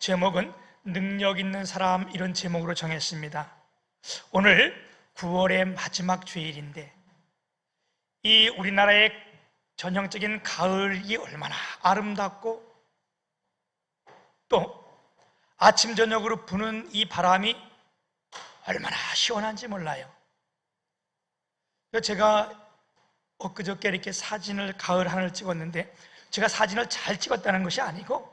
제목은 능력 있는 사람, 이런 제목으로 정했습니다. 오늘 9월의 마지막 주일인데 이 우리나라의 전형적인 가을이 얼마나 아름답고 또 아침 저녁으로 부는 이 바람이 얼마나 시원한지 몰라요. 제가 엊그저께 이렇게 사진을, 가을 하늘을 찍었는데 제가 사진을 잘 찍었다는 것이 아니고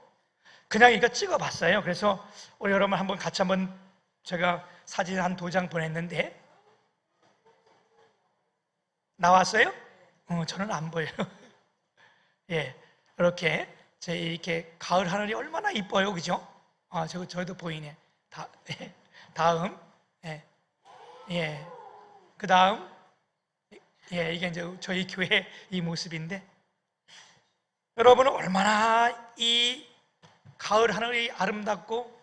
그냥 이거 찍어봤어요. 그래서 우리 여러분 한번 같이 한번, 제가 사진 한 2장 보냈는데 나왔어요? 저는 안 보여요. 예, 이렇게 이렇게 가을 하늘이 얼마나 이뻐요, 그죠? 저도 보이네. 다음, 그 다음, 이게 이제 저희 교회 이 모습인데 여러분은 얼마나 이 가을 하늘이 아름답고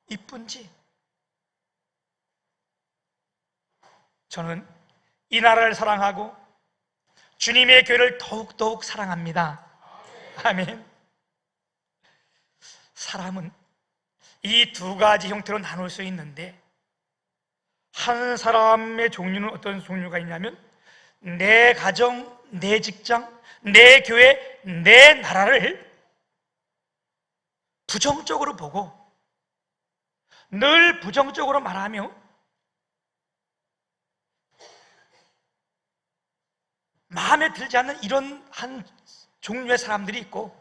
이쁜지. 저는 이 나라를 사랑하고 주님의 교회를 더욱더욱 사랑합니다. 아멘. 사람은 이 2가지 형태로 나눌 수 있는데 한 사람의 종류는 어떤 종류가 있냐면 내 가정, 내 직장, 내 교회, 내 나라를 부정적으로 보고 늘 부정적으로 말하며 마음에 들지 않는 이런 한 종류의 사람들이 있고,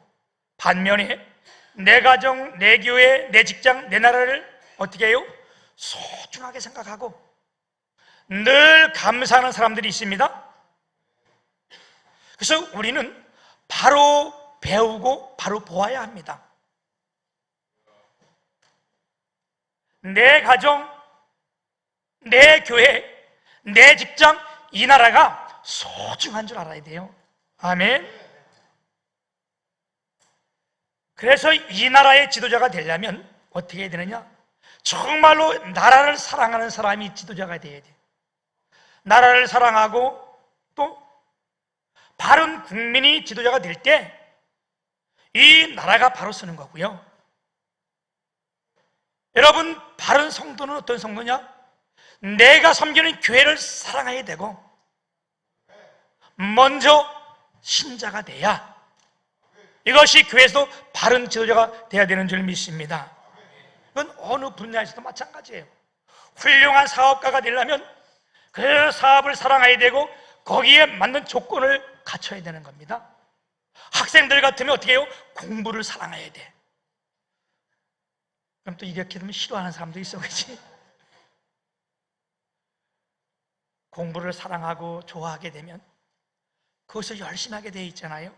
반면에 내 가정, 내 교회, 내 직장, 내 나라를 어떻게 해요? 소중하게 생각하고 늘 감사하는 사람들이 있습니다. 그래서 우리는 바로 배우고 바로 보아야 합니다. 내 가정, 내 교회, 내 직장, 이 나라가 소중한 줄 알아야 돼요. 아멘. 그래서 이 나라의 지도자가 되려면 어떻게 해야 되느냐? 정말로 나라를 사랑하는 사람이 지도자가 돼야 돼요. 나라를 사랑하고 또 바른 국민이 지도자가 될 때 이 나라가 바로 서는 거고요. 여러분, 바른 성도는 어떤 성도냐? 내가 섬기는 교회를 사랑해야 되고 먼저 신자가 돼야 이것이 교회에서도 바른 지도자가 돼야 되는 줄 믿습니다. 이건 어느 분야에서도 마찬가지예요. 훌륭한 사업가가 되려면 그 사업을 사랑해야 되고 거기에 맞는 조건을 갖춰야 되는 겁니다. 학생들 같으면 어떻게 해요? 공부를 사랑해야 돼. 그럼 또 이렇게 되면 싫어하는 사람도 있어, 그렇지? 공부를 사랑하고 좋아하게 되면 그것을 열심히 하게 돼 있잖아요.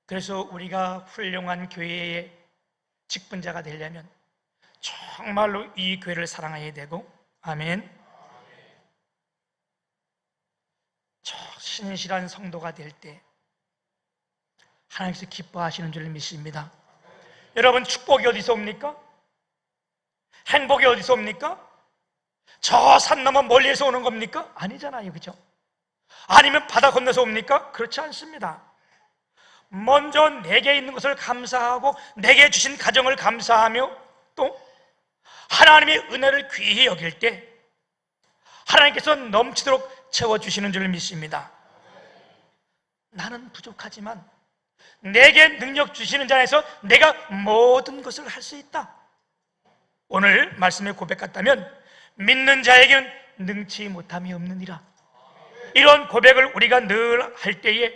그래서 우리가 훌륭한 교회의 직분자가 되려면 정말로 이 교회를 사랑해야 되고, 아멘. 신실한 성도가 될 때 하나님께서 기뻐하시는 줄 믿습니다. 여러분, 축복이 어디서 옵니까? 행복이 어디서 옵니까? 저 산 넘어 멀리에서 오는 겁니까? 아니잖아요, 그죠? 아니면 바다 건너서 옵니까? 그렇지 않습니다. 먼저 내게 있는 것을 감사하고 내게 주신 가정을 감사하며 또 하나님의 은혜를 귀히 여길 때 하나님께서 넘치도록 채워주시는 줄 믿습니다. 나는 부족하지만 내게 능력 주시는 자에서 내가 모든 것을 할 수 있다. 오늘 말씀에 고백 같다면 믿는 자에게는 능치 못함이 없느니라. 이런 고백을 우리가 늘 할 때에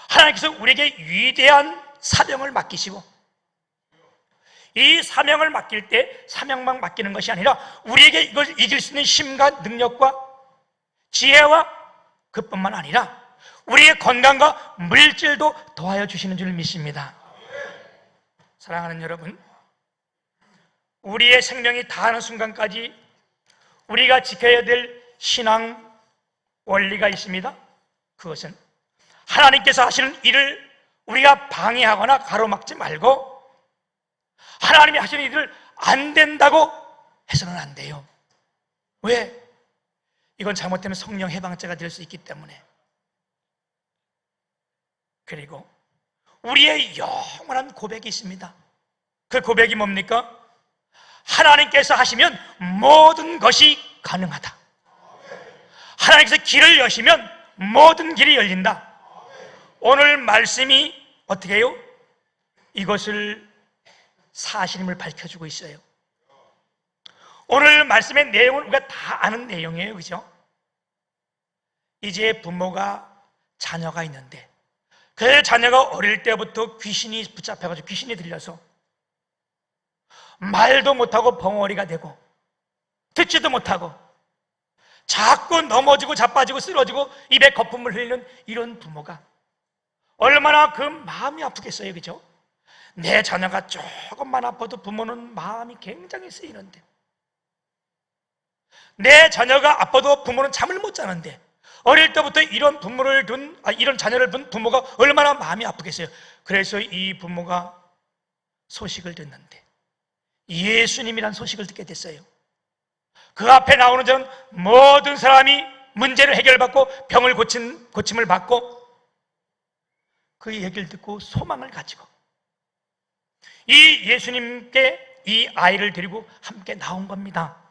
하나님께서 우리에게 위대한 사명을 맡기시고 이 사명을 맡길 때 사명만 맡기는 것이 아니라 우리에게 이걸 이길 수 있는 힘과 능력과 지혜와 그뿐만 아니라 우리의 건강과 물질도 더하여 주시는 줄 믿습니다. 사랑하는 여러분, 우리의 생명이 다하는 순간까지 우리가 지켜야 될 신앙 원리가 있습니다. 그것은 하나님께서 하시는 일을 우리가 방해하거나 가로막지 말고 하나님이 하시는 일을 안 된다고 해서는 안 돼요. 왜? 이건 잘못되면 성령 해방자가 될 수 있기 때문에. 그리고 우리의 영원한 고백이 있습니다. 그 고백이 뭡니까? 하나님께서 하시면 모든 것이 가능하다. 하나님께서 길을 여시면 모든 길이 열린다. 오늘 말씀이 어떻게 해요? 이것을 사실임을 밝혀주고 있어요. 오늘 말씀의 내용은 우리가 다 아는 내용이에요. 그죠? 이제 부모가 자녀가 있는데 그 자녀가 어릴 때부터 귀신이 붙잡혀가지고 귀신이 들려서 말도 못하고 벙어리가 되고 듣지도 못하고 자꾸 넘어지고 자빠지고 쓰러지고 입에 거품을 흘리는 이런 부모가 얼마나 그 마음이 아프겠어요. 그죠? 내 자녀가 조금만 아파도 부모는 마음이 굉장히 쓰이는데, 내 자녀가 아파도 부모는 잠을 못 자는데, 어릴 때부터 이런 이런 자녀를 둔 부모가 얼마나 마음이 아프겠어요. 그래서 이 부모가 소식을 듣는데 예수님이란 소식을 듣게 됐어요. 그 앞에 나오는 저는 모든 사람이 문제를 해결받고 병을 고침을 받고 그 얘기를 듣고 소망을 가지고 이 예수님께 이 아이를 데리고 함께 나온 겁니다.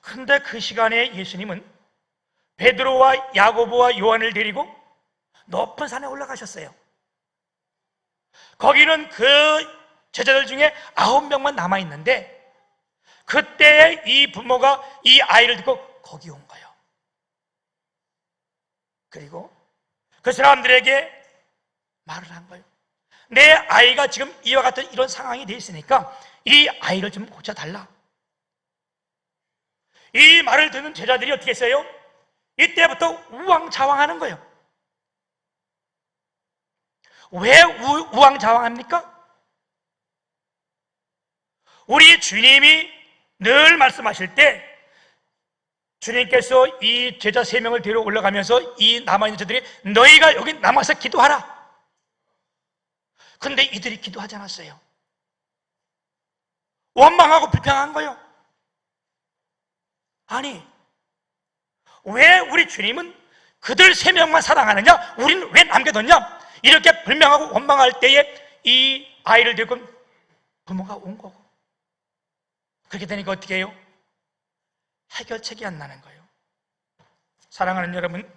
그런데 그 시간에 예수님은 베드로와 야고보와 요한을 데리고 높은 산에 올라가셨어요. 거기는 그 제자들 중에 9명만 남아있는데 그때 이 부모가 이 아이를 듣고 거기 온 거예요. 그리고 그 사람들에게 말을 한 거예요. 내 아이가 지금 이와 같은 이런 상황이 돼 있으니까 이 아이를 좀 고쳐달라. 이 말을 듣는 제자들이 어떻게 했어요? 이때부터 우왕좌왕하는 거예요. 왜 우왕좌왕합니까? 우리 주님이 늘 말씀하실 때 주님께서 이 제자 3명을 데려 올라가면서 이 남아있는 제자들이 너희가 여기 남아서 기도하라. 근데 이들이 기도하지 않았어요. 원망하고 불평한 거예요. 아니, 왜 우리 주님은 그들 3명만 사랑하느냐? 우리는 왜 남겨뒀냐? 이렇게 불명하고 원망할 때에 이 아이를 데리고 부모가 온 거고, 그렇게 되니까 어떻게 해요? 해결책이 안 나는 거예요. 사랑하는 여러분,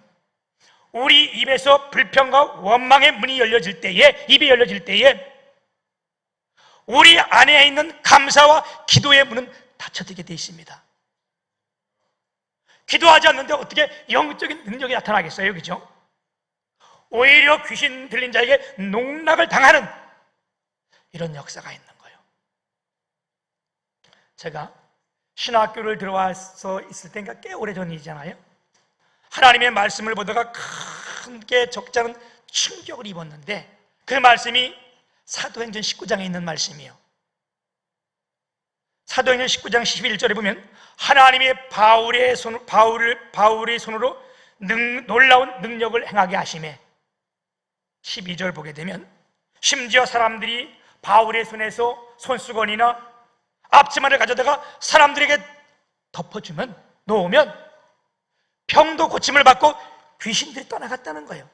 우리 입에서 불평과 원망의 문이 열려질 때에, 입이 열려질 때에 우리 안에 있는 감사와 기도의 문은 닫혀지게 되어 있습니다. 기도하지 않는데 어떻게 영적인 능력이 나타나겠어요? 그죠? 오히려 귀신 들린 자에게 농락을 당하는 이런 역사가 있는 거예요. 제가 신학교를 들어와서 있을 때가 꽤 오래전 일이잖아요. 하나님의 말씀을 보다가 크게 적지 않은 충격을 입었는데 그 말씀이 사도행전 19장에 있는 말씀이에요. 사도행전 19장 11절에 보면 하나님이 바울의 손으로 놀라운 능력을 행하게 하심에, 12절 보게 되면 심지어 사람들이 바울의 손에서 손수건이나 앞치마를 가져다가 사람들에게 놓으면 병도 고침을 받고 귀신들이 떠나갔다는 거예요.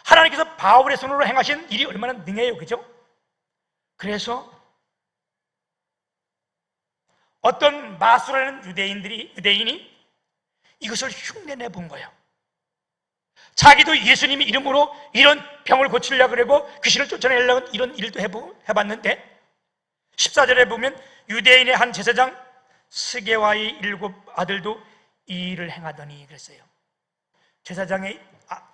하나님께서 바울의 손으로 행하신 일이 얼마나 능해요. 그죠? 그래서 어떤 마수라는 유대인이 이것을 흉내내 본 거예요. 자기도 예수님의 이름으로 이런 병을 고치려고 그러고 귀신을 쫓아내려고 이런 일도 해봤는데 14절에 보면 유대인의 한 제사장 스게와의 7 아들도 이 일을 행하더니 그랬어요. 제사장의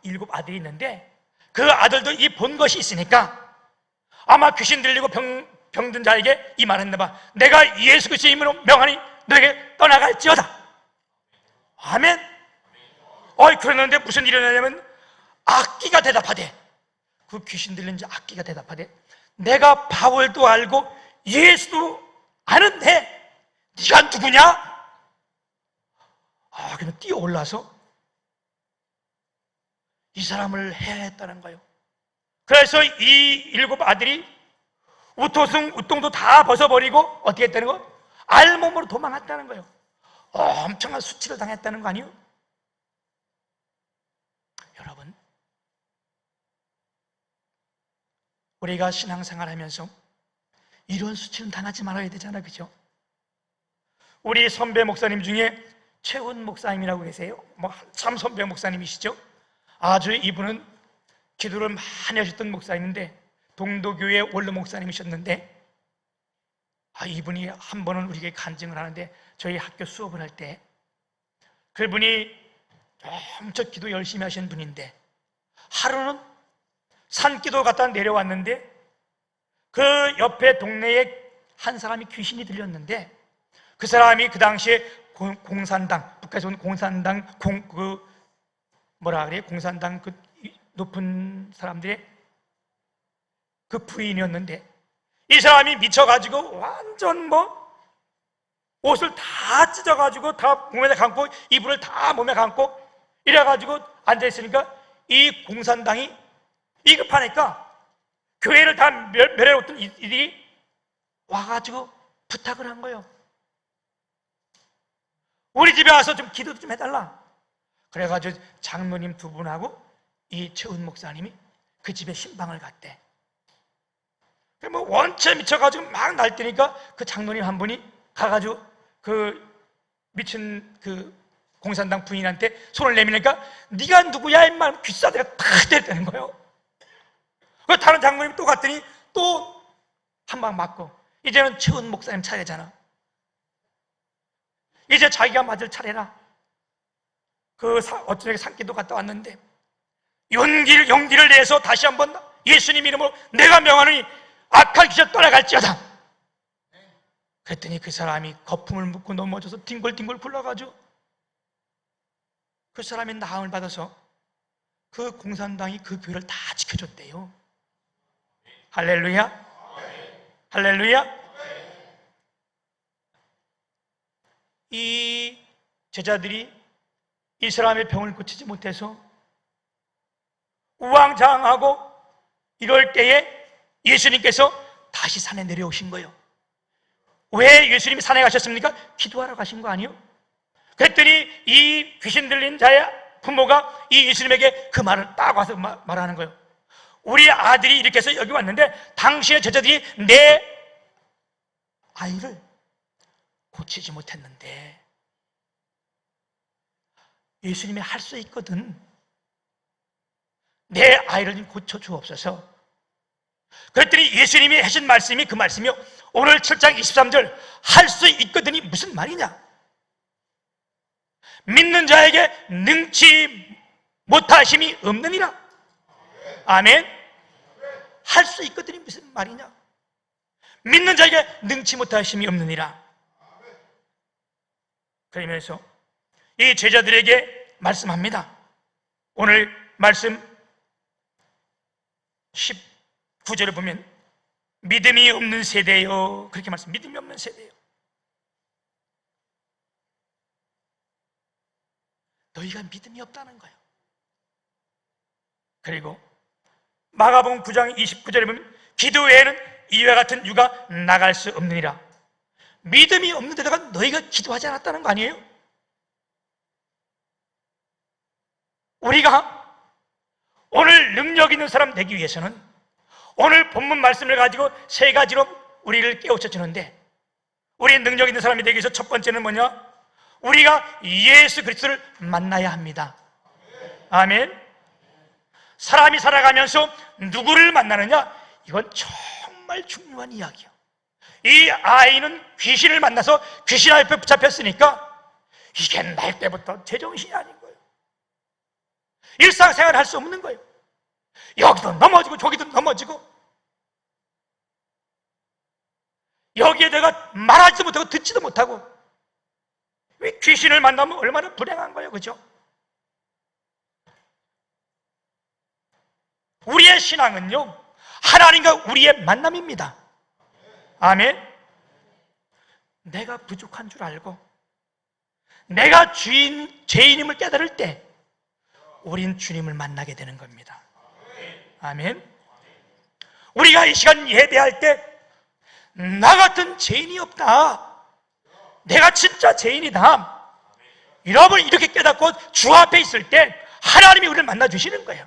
7 아들이 있는데 그 아들도 이 본 것이 있으니까 아마 귀신 들리고 병든 자에게 이 말했나 봐. 내가 예수 그리스도의 이름으로 명하니 너에게 떠나갈지어다. 아멘. 그랬는데 무슨 일이 일어나냐면 악기가 대답하되, 그 귀신 들린 자 악기가 대답하되 내가 바울도 알고 예수도 아는데 네가 누구냐? 그냥 뛰어 올라서 이 사람을 해했다는 거예요. 그래서 이 7 아들이 우토승 우똥도 다 벗어버리고 어떻게 했다는 거? 알몸으로 도망갔다는 거예요. 엄청난 수치를 당했다는 거 아니에요? 여러분, 우리가 신앙생활 하면서 이런 수치는 당하지 말아야 되잖아, 그죠? 우리 선배 목사님 중에 최훈 목사님이라고 계세요. 참 선배 목사님이시죠? 아주 이분은 기도를 많이 하셨던 목사님인데, 동도교회 원로 목사님이셨는데, 이분이 한 번은 우리에게 간증을 하는데, 저희 학교 수업을 할 때 그분이 엄청 기도 열심히 하시는 분인데, 하루는 산기도 갔다 내려왔는데 그 옆에 동네에 한 사람이 귀신이 들렸는데, 그 사람이 그 당시에 공산당, 북한에서 온 공산당 공산당 그 높은 사람들의 그 부인이었는데, 이 사람이 미쳐가지고 완전 옷을 다 찢어가지고 다 몸에 감고 이불을 다 몸에 감고 이래가지고 앉아있으니까 이 공산당이 위급하니까 교회를 다 멸해놓던 이들이 와가지고 부탁을 한 거예요. 우리 집에 와서 좀 기도 좀 해달라. 그래가지고 장로님 두 분하고 이 최훈 목사님이 그 집에 신방을 갔대. 원체 미쳐가지고 막 날뛰니까 그 장로님 한 분이 가가지고 그 미친 그 공산당 부인한테 손을 내미니까 네가 누구야 임마, 귀싸대가 탁 때렸다는 거예요. 그 다른 장로님 또 갔더니 또 한 방 맞고, 이제는 최훈 목사님 차례잖아. 이제 자기가 맞을 차례라. 어쩌게 산기도 갔다 왔는데 용기를 내서 다시 한번 예수님 이름으로 내가 명하노니 악한 귀신 떠나갈지어다. 그랬더니 그 사람이 거품을 묻고 넘어져서 뒹굴뒹굴 굴러가지고 그 사람이 나음을 받아서 그 공산당이 그 교회를 다 지켜줬대요. 할렐루야, 할렐루야. 이 제자들이 이 사람의 병을 고치지 못해서 우왕좌왕하고 이럴 때에 예수님께서 다시 산에 내려오신 거예요. 왜 예수님이 산에 가셨습니까? 기도하러 가신 거 아니에요? 그랬더니 이 귀신 들린 자의 부모가 이 예수님에게 그 말을 딱 와서 말하는 거예요. 우리 아들이 이렇게 해서 여기 왔는데 당신의 제자들이 내 아이를 고치지 못했는데 예수님이 할 수 있거든. 내 아이를 좀 고쳐주옵소서. 그랬더니 예수님이 하신 말씀이 그 말씀이요, 오늘 7장 23절 할 수 있거든이 무슨 말이냐? 믿는 자에게 능치 못하심이 없느니라. 아멘. 할 수 있거든이 무슨 말이냐? 믿는 자에게 능치 못하심이 없느니라. 그러면서 이 제자들에게 말씀합니다. 오늘 말씀 19절에 보면 믿음이 없는 세대요, 그렇게 말씀. 믿음이 없는 세대요. 너희가 믿음이 없다는 거예요. 그리고 마가복음 9장 29절에 보면 기도 외에는 이와 같은 유가 나갈 수 없느니라. 믿음이 없는 데다가 너희가 기도하지 않았다는 거 아니에요? 우리가 오늘 능력 있는 사람 되기 위해서는 오늘 본문 말씀을 가지고 세 가지로 우리를 깨우쳐 주는데, 우리의 능력 있는 사람이 되기 위해서 첫 번째는 뭐냐? 우리가 예수 그리스도를 만나야 합니다. 아멘. 사람이 살아가면서 누구를 만나느냐? 이건 정말 중요한 이야기야. 이 아이는 귀신을 만나서 귀신 앞에 붙잡혔으니까 이게 날 때부터 제정신이 아닌 거예요. 일상생활을 할 수 없는 거예요. 여기도 넘어지고 저기도 넘어지고, 여기에 내가 말하지도 못하고 듣지도 못하고, 왜 귀신을 만나면 얼마나 불행한 거예요, 그죠? 우리의 신앙은요, 하나님과 우리의 만남입니다. 아멘. 내가 부족한 줄 알고 내가 죄인임을 깨달을 때 우린 주님을 만나게 되는 겁니다. 아멘. 우리가 이 시간 예배할 때 나 같은 죄인이 없다, 내가 진짜 죄인이다, 여러분 이렇게 깨닫고 주 앞에 있을 때 하나님이 우리를 만나 주시는 거예요.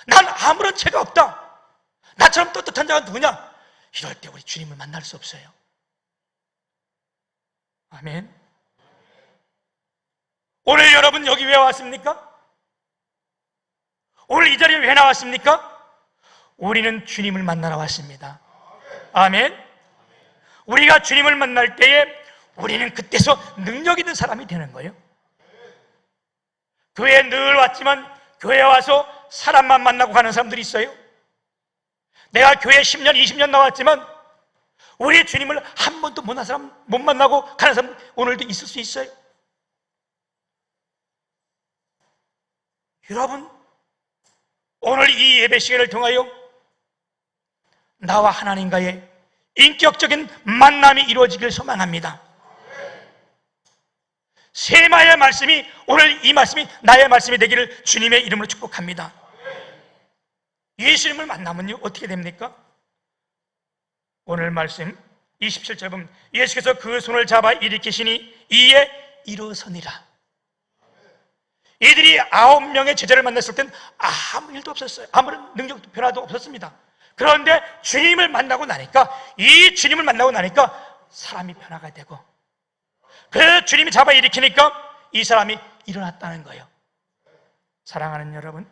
난 아무런 죄가 없다. 나처럼 떳떳한 자가 누구냐? 이럴 때 우리 주님을 만날 수 없어요. 아멘. 오늘 여러분 여기 왜 왔습니까? 오늘 이 자리에 왜 나왔습니까? 우리는 주님을 만나러 왔습니다. 아멘. 우리가 주님을 만날 때에 우리는 그때서 능력 있는 사람이 되는 거예요. 교회에 늘 왔지만 교회에 와서 사람만 만나고 가는 사람들이 있어요. 내가 교회 10년, 20년 나왔지만 우리 주님을 한 번도 못 만나고 가는 사람 오늘도 있을 수 있어요. 여러분, 오늘 이 예배 시간을 통하여 나와 하나님과의 인격적인 만남이 이루어지길 소망합니다. 세마의 말씀이, 오늘 이 말씀이 나의 말씀이 되기를 주님의 이름으로 축복합니다. 예수님을 만나면요 어떻게 됩니까? 오늘 말씀 27절 보면 예수께서 그 손을 잡아 일으키시니 이에 일어서니라. 이들이 9명의 제자를 만났을 땐 아무 일도 없었어요. 아무런 능력도 변화도 없었습니다. 그런데 주님을 만나고 나니까, 이 주님을 만나고 나니까 사람이 변화가 되고, 그 주님이 잡아 일으키니까 이 사람이 일어났다는 거예요. 사랑하는 여러분,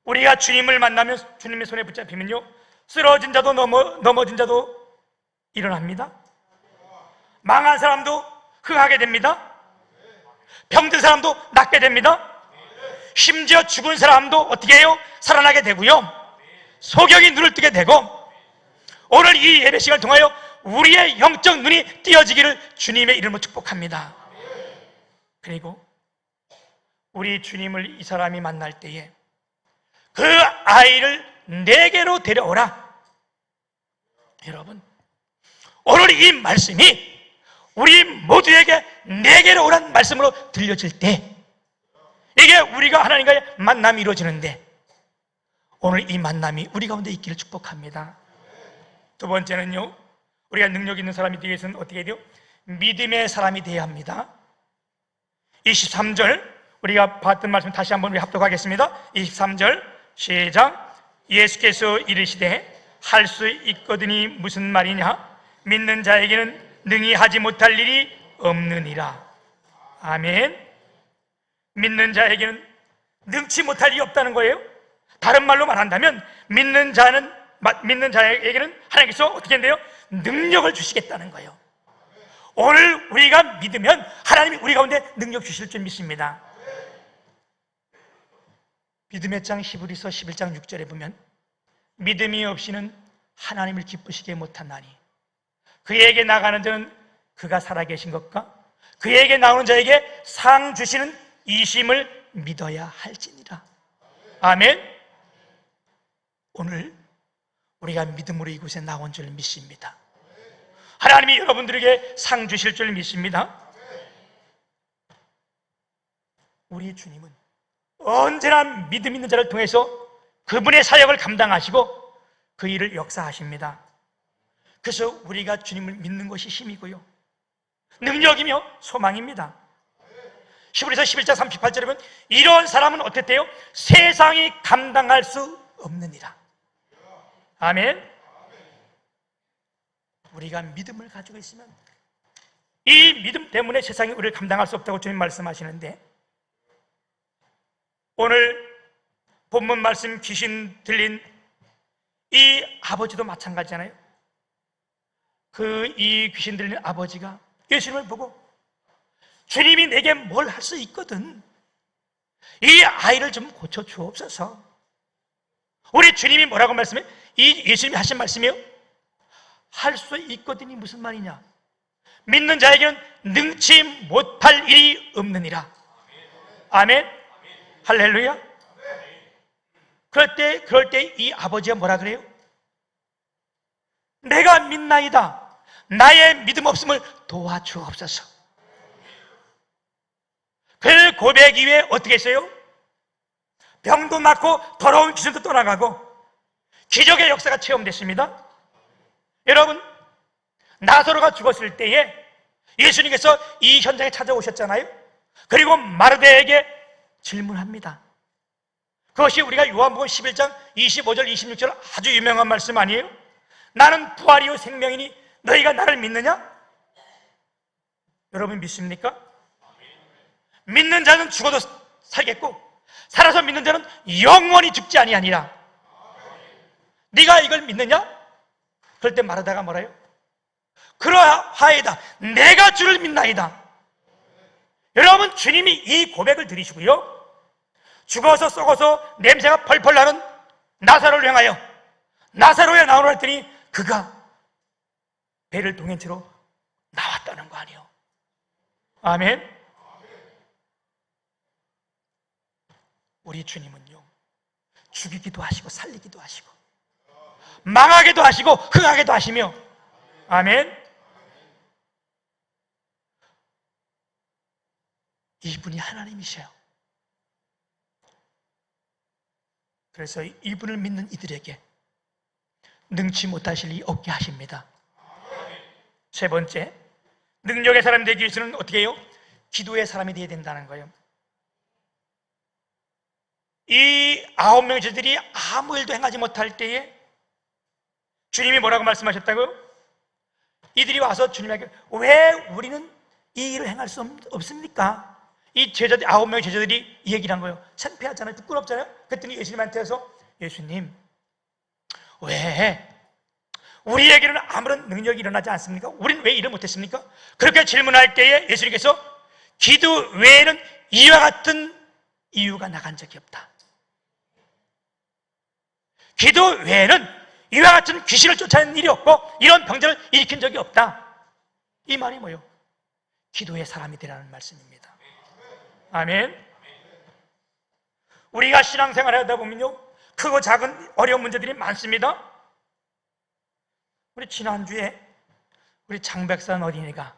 우리가 주님을 만나면 주님의 손에 붙잡히면요 쓰러진 자도 넘어진 자도 일어납니다. 망한 사람도 흥하게 됩니다. 병든 사람도 낫게 됩니다. 심지어 죽은 사람도 어떻게 해요? 살아나게 되고요, 소경이 눈을 뜨게 되고, 오늘 이 예배 시간을 통하여 우리의 영적 눈이 띄어지기를 주님의 이름으로 축복합니다. 그리고 우리 주님을 이 사람이 만날 때에 그 아이를 내게로 데려오라. 여러분, 오늘 이 말씀이 우리 모두에게 내게로 오란 말씀으로 들려질 때 이게 우리가 하나님과의 만남이 이루어지는데, 오늘 이 만남이 우리 가운데 있기를 축복합니다. 두 번째는요, 우리가 능력 있는 사람이 되기 위해서는 어떻게 돼요? 믿음의 사람이 되어야 합니다. 23절 우리가 봤던 말씀 다시 한번 우리 합독하겠습니다. 23절 시작. 예수께서 이르시되 할 수 있거든이 무슨 말이냐? 믿는 자에게는 능히 하지 못할 일이 없느니라. 아멘. 믿는 자에게는 능치 못할 일이 없다는 거예요. 다른 말로 말한다면 믿는 자에게는 하나님께서 어떻게 한대요? 능력을 주시겠다는 거예요. 오늘 우리가 믿으면 하나님이 우리 가운데 능력 주실 줄 믿습니다. 믿음의 장 히브리서 11장 6절에 보면 믿음이 없이는 하나님을 기쁘시게 못하나니 그에게 나가는 자는 그가 살아계신 것과 그에게 나오는 자에게 상 주시는 이심을 믿어야 할지니라. 아멘. 오늘 우리가 믿음으로 이곳에 나온 줄 믿습니다. 하나님이 여러분들에게 상 주실 줄 믿습니다. 우리 주님은 언제나 믿음 있는 자를 통해서 그분의 사역을 감당하시고 그 일을 역사하십니다. 그래서 우리가 주님을 믿는 것이 힘이고요, 능력이며 소망입니다. 히브리서 11장 38절에 보면 이런 사람은 어땠대요? 세상이 감당할 수 없느니라. 아멘. 우리가 믿음을 가지고 있으면 이 믿음 때문에 세상이 우리를 감당할 수 없다고 주님 말씀하시는데, 오늘 본문 말씀 귀신 들린 이 아버지도 마찬가지잖아요. 이 귀신 들린 아버지가 예수님을 보고 주님이 내게 뭘 할 수 있거든, 이 아이를 좀 고쳐 주옵소서. 우리 주님이 뭐라고 말씀해요? 이 예수님이 하신 말씀이요, 할 수 있거든이 무슨 말이냐? 믿는 자에게는 능치 못할 일이 없느니라. 아멘. 할렐루야. 그럴 때 이 아버지가 뭐라 그래요? 내가 믿나이다. 나의 믿음 없음을 도와주옵소서. 그 고백 이후에 어떻게 했어요? 병도 낫고 더러운 귀신도 떠나가고 기적의 역사가 체험됐습니다. 여러분, 나사로가 죽었을 때에 예수님께서 이 현장에 찾아오셨잖아요. 그리고 마르다에게 질문합니다. 그것이 우리가 요한복음 11장 25절 26절 아주 유명한 말씀 아니에요? 나는 부활이요 생명이니 너희가 나를 믿느냐? 여러분 믿습니까? 믿는 자는 죽어도 살겠고 살아서 믿는 자는 영원히 죽지 아니하니라. 네가 이걸 믿느냐? 그럴 때 말하다가 뭐라요? 그러하이다 내가 주를 믿나이다. 여러분 주님이 이 고백을 드리시고요, 죽어서 썩어서 냄새가 펄펄 나는 나사로를 향하여 나사로에 나오라 했더니 그가 배를 동인 채로 나왔다는 거 아니에요. 아멘. 우리 주님은요 죽이기도 하시고 살리기도 하시고 망하게도 하시고 흥하게도 하시며, 아멘. 이분이 하나님이셔요. 그래서 이분을 믿는 이들에게 능치 못하실 리 없게 하십니다. 세 번째, 능력의 사람이 되기 위해서는 어떻게 해요? 기도의 사람이 되어야 된다는 거예요. 이 9명의 제자들이 아무 일도 행하지 못할 때에 주님이 뭐라고 말씀하셨다고요? 이들이 와서 주님에게 왜 우리는 이 일을 행할 수 없습니까? 이 제자들, 9명의 제자들이 이 얘기를 한 거예요. 창피하잖아요. 부끄럽잖아요. 그랬더니 예수님한테 와서 예수님, 왜 우리에게는 아무런 능력이 일어나지 않습니까? 우리는 왜 일을 못했습니까? 그렇게 질문할 때에 예수님께서 기도 외에는 이와 같은 이유가 나간 적이 없다. 기도 외에는 이와 같은 귀신을 쫓아내는 일이 없고 이런 병자를 일으킨 적이 없다. 이 말이 뭐예요? 기도의 사람이 되라는 말씀입니다. 아멘. 우리가 신앙생활을 하다 보면요 크고 작은 어려운 문제들이 많습니다. 우리 지난주에 우리 장백산 어린이가,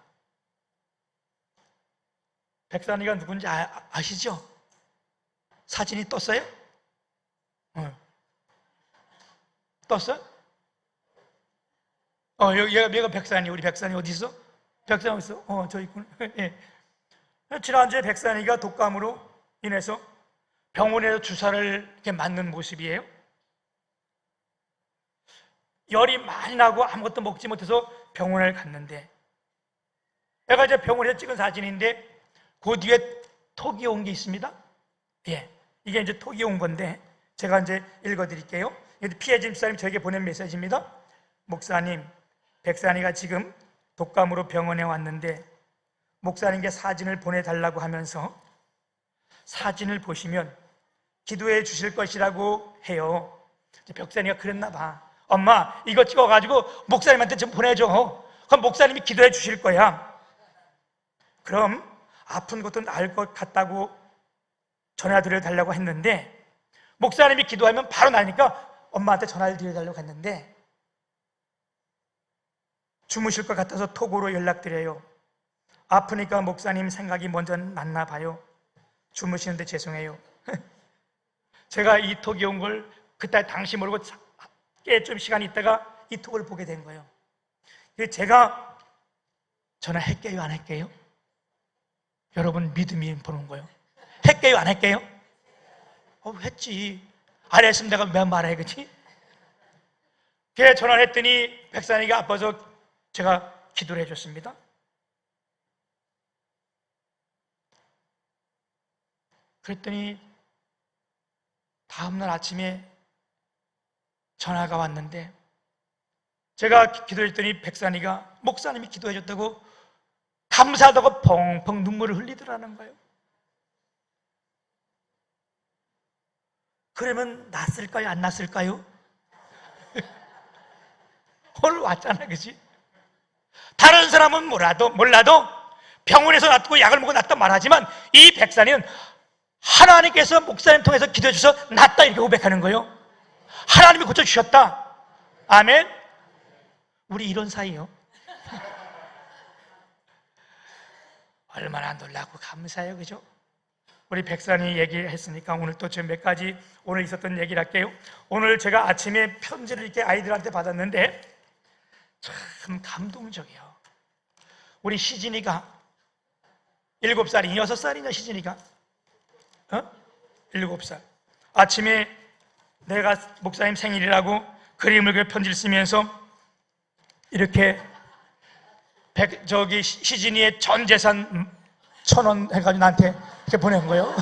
백산이가 누군지 아시죠? 사진이 떴어요? 떴어요? 얘가 백산이, 우리 백산이 어디 있어? 백산이 어디 있어? 저 있구나. 예. 지난주에 백산이가 독감으로 인해서 병원에서 주사를 이렇게 맞는 모습이에요. 열이 많이 나고 아무것도 먹지 못해서 병원을 갔는데, 내가 이제 병원에서 찍은 사진인데 그 뒤에 톡이 온 게 있습니다. 예, 이게 이제 톡이 온 건데 제가 이제 읽어드릴게요. 피해진 집사님 저에게 보낸 메시지입니다. 목사님, 백산이가 지금 독감으로 병원에 왔는데 목사님께 사진을 보내달라고 하면서 사진을 보시면 기도해 주실 것이라고 해요. 백산이가 그랬나 봐. 엄마, 이거 찍어가지고 목사님한테 좀 보내줘. 그럼 목사님이 기도해 주실 거야. 그럼 아픈 것도 나을 것 같다고 전화드려 달라고 했는데 목사님이 기도하면 바로 나니까 엄마한테 전화를 드려달라고 했는데 주무실 것 같아서 톡으로 연락드려요. 아프니까 목사님 생각이 먼저 났나 봐요. 주무시는데 죄송해요. 제가 이 톡이 온 걸 그때 당시 모르고 꽤 좀 시간이 있다가 이 톡을 보게 된 거예요. 제가 전화할게요, 안 할게요? 여러분 믿음이 보는 거예요. 할게요, 안 할게요? 했지. 안 했으면 내가 몇 말해, 그치? 걔 전화를 했더니 백산이가 아파서 제가 기도를 해줬습니다. 그랬더니 다음날 아침에 전화가 왔는데 제가 기도했더니 백산이가 목사님이 기도해줬다고 감사하다고 펑펑 눈물을 흘리더라는 거예요. 그러면 낫을까요? 안 낫을까요? 오늘 왔잖아, 그치? 다른 사람은 몰라도 병원에서 낫고 약을 먹고 낫다 말하지만 이 백산이는 하나님께서 목사님 통해서 기도해 주셔서 낫다 이렇게 고백하는 거예요. 하나님이 고쳐주셨다. 아멘. 우리 이런 사이요. 얼마나 놀라고 감사해요, 그죠? 우리 백산이 얘기했으니까 오늘 또 몇 가지 오늘 있었던 얘기를 할게요. 오늘 제가 아침에 편지를 이렇게 아이들한테 받았는데 참 감동적이에요. 우리 시진이가 7살이 6살이냐 시진이가? 7살. 아침에 내가 목사님 생일이라고 그림을 편지를 쓰면서 이렇게 시진이의 전 재산 1,000원 해가지고 나한테 이렇게 보낸 거예요.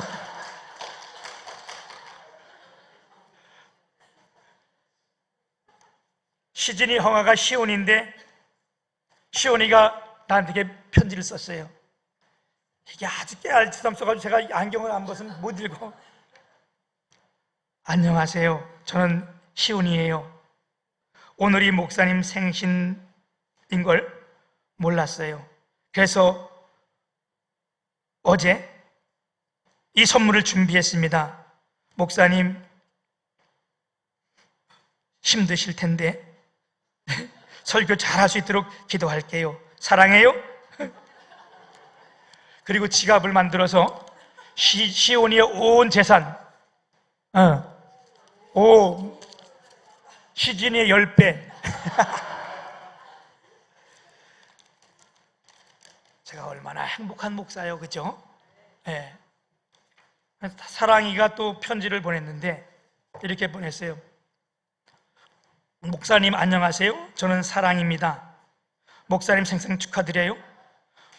시진이 형아가 시온인데 시온이가 나한테 이렇게 편지를 썼어요. 이게 아주 깨알치도 써가지고 제가 안경을 안 벗으면 못 읽어. 안녕하세요. 저는 시온이에요. 오늘이 목사님 생신인 걸 몰랐어요. 그래서 어제 이 선물을 준비했습니다. 목사님 힘드실 텐데 설교 잘할 수 있도록 기도할게요. 사랑해요. 그리고 지갑을 만들어서 시온이의 온 재산, 시진이의 10배. 제가 얼마나 행복한 목사예요, 그죠? 네. 사랑이가 또 편지를 보냈는데 이렇게 보냈어요. 목사님 안녕하세요. 저는 사랑입니다. 목사님 생신 축하드려요.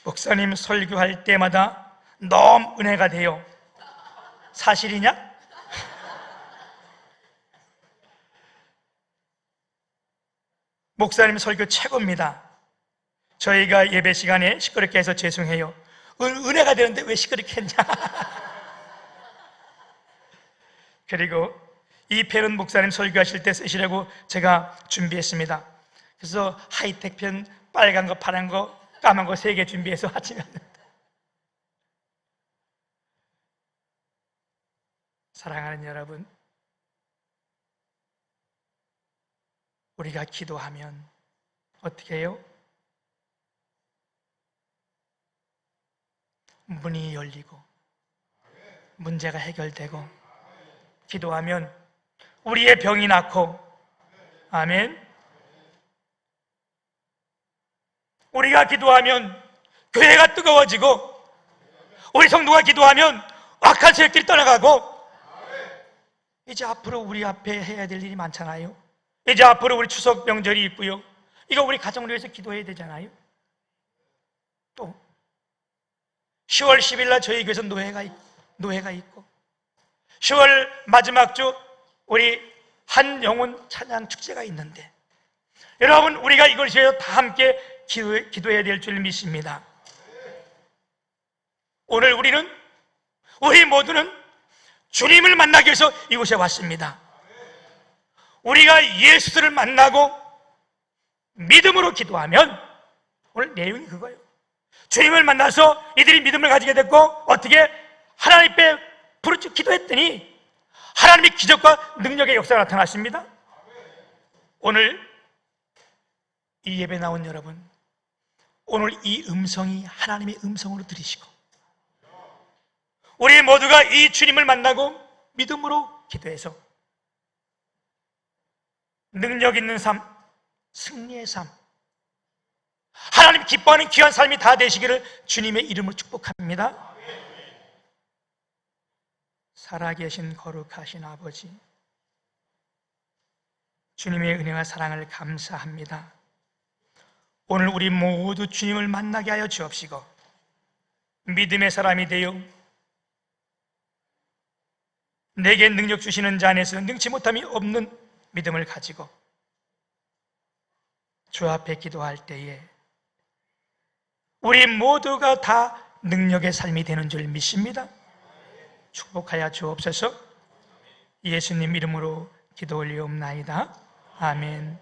목사님 설교할 때마다 너무 은혜가 돼요. 사실이냐? 목사님 설교 최고입니다. 저희가 예배 시간에 시끄럽게 해서 죄송해요. 은혜가 되는데 왜 시끄럽게 했냐? 그리고 이 편은 목사님 설교하실 때 쓰시라고 제가 준비했습니다. 그래서 하이텍 편 빨간 거, 파란 거, 까만 거 3개 준비해서 아침에 사랑하는 여러분, 우리가 기도하면 어떻게 해요? 문이 열리고 문제가 해결되고, 기도하면 우리의 병이 낫고, 아멘. 우리가 기도하면 교회가 뜨거워지고, 우리 성도가 기도하면 악한 세력들이 떠나가고, 이제 앞으로 우리 앞에 해야 될 일이 많잖아요. 이제 앞으로 우리 추석 명절이 있고요. 이거 우리 가정을 위해서 기도해야 되잖아요. 또 10월 10일 날 저희 교회에서 노회가 있고, 10월 마지막 주 우리 한영혼 찬양 축제가 있는데, 여러분 우리가 이걸 위해서 다 함께 기도해야 될 줄 믿습니다. 오늘 우리 모두는 주님을 만나기 위해서 이곳에 왔습니다. 우리가 예수를 만나고 믿음으로 기도하면, 오늘 내용이 그거예요. 주님을 만나서 이들이 믿음을 가지게 됐고, 어떻게 하나님 앞에 부르짖고 기도했더니 하나님의 기적과 능력의 역사가 나타났습니다. 오늘 이 예배 나온 여러분, 오늘 이 음성이 하나님의 음성으로 들으시고, 우리 모두가 이 주님을 만나고 믿음으로 기도해서 능력 있는 삶, 승리의 삶, 하나님 기뻐하는 귀한 삶이 다 되시기를 주님의 이름으로 축복합니다. 살아계신 거룩하신 아버지, 주님의 은혜와 사랑을 감사합니다. 오늘 우리 모두 주님을 만나게 하여 주옵시고, 믿음의 사람이 되어 내게 능력 주시는 자 안에서 능치 못함이 없는 믿음을 가지고 주 앞에 기도할 때에 우리 모두가 다 능력의 삶이 되는 줄 믿습니다. 축복하여 주옵소서. 예수님 이름으로 기도 올리옵나이다. 아멘.